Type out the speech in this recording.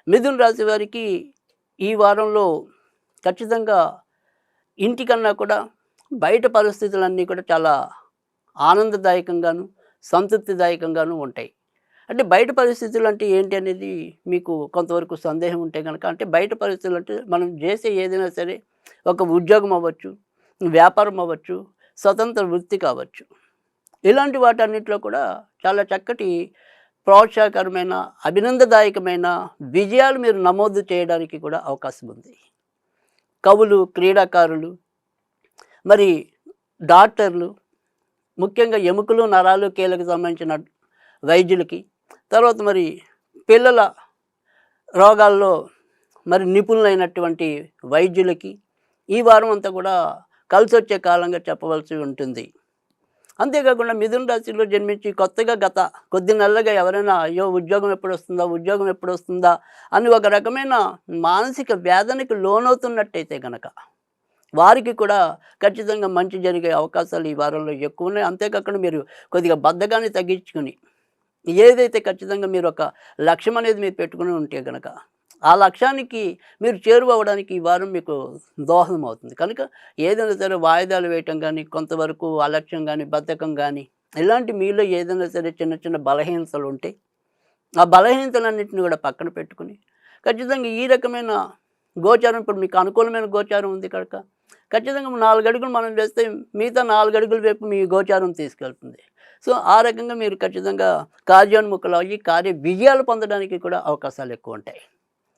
మిథున రాశి వారికి ఈ వారంలో ఖచ్చితంగా ఇంటికన్నా కూడా బయట పరిస్థితులన్నీ కూడా చాలా ఆనందదాయకంగాను, సంతృప్తిదాయకంగాను ఉంటాయి. అంటే బయట పరిస్థితులు అంటే ఏంటి అనేది మీకు కొంతవరకు సందేహం ఉంటే గనక, అంటే బయట పరిస్థితులు అంటే మనం చేసే ఏదైనా సరే, ఒక ఉద్యోగం అవ్వచ్చు, వ్యాపారం అవ్వచ్చు, స్వతంత్ర వృత్తి కావచ్చు. ఇలాంటి వాటన్నిటిలో కూడా చాలా చక్కటి ప్రోత్సాహకరమైన, అభినందదాయకమైన విజయాలు మీరు నమోదు చేయడానికి కూడా అవకాశం ఉంది. కవులు, క్రీడాకారులు, మరి డాక్టర్లు, ముఖ్యంగా ఎముకలు, నరాలు, కీళ్ళకు సంబంధించిన వైద్యులకి, తర్వాత మరి పిల్లల రోగాల్లో మరి నిపుణులైనటువంటి వైద్యులకి ఈ వారం అంతా కూడా కలిసొచ్చే కాలంగా చెప్పవలసి ఉంటుంది. అంతేకాకుండా మిథున రాశిలో జన్మించి కొత్తగా గత కొద్ది నెలలుగా ఎవరైనా అయ్యో ఉద్యోగం ఎప్పుడొస్తుందా, ఉద్యోగం ఎప్పుడొస్తుందా అని ఒక రకమైన మానసిక వేదనకి లోనవుతున్నట్టయితే గనక, వారికి కూడా ఖచ్చితంగా మంచి జరిగే అవకాశాలు ఈ వారంలో ఎక్కువ ఉన్నాయి. అంతేకాకుండా మీరు కొద్దిగా బద్ధకాన్ని తగ్గించుకుని, ఏదైతే ఖచ్చితంగా మీరు ఒక లక్ష్యం అనేది మీరు పెట్టుకుని ఉంటే గనక, ఆ లక్ష్యానికి మీరు చేరువవ్వడానికి ఈ వారం మీకు దోహదం అవుతుంది. కనుక ఏదైనా సరే వాయిదాలు వేయటం గానీ, కొంతవరకు అలక్ష్యం గానీ, బద్ధకం గానీ, ఇలాంటి మీలో ఏదైనా సరే చిన్న చిన్న బలహీనతలు ఉంటే, ఆ బలహీనతలన్నింటిని కూడా పక్కన పెట్టుకుని, ఖచ్చితంగా ఈ రకమైన గోచారం ఇప్పుడు మీకు అనుకూలమైన గోచారం ఉంది కనుక, ఖచ్చితంగా 4 అడుగులు మనం వేస్తే మిగతా 4 అడుగుల వైపు మీ గోచారం తీసుకెళ్తుంది. సో, ఆ రకంగా మీరు ఖచ్చితంగా కార్యోన్ముఖులయ్యి కార్య విజయాలు పొందడానికి కూడా అవకాశాలు ఎక్కువుంటాయి.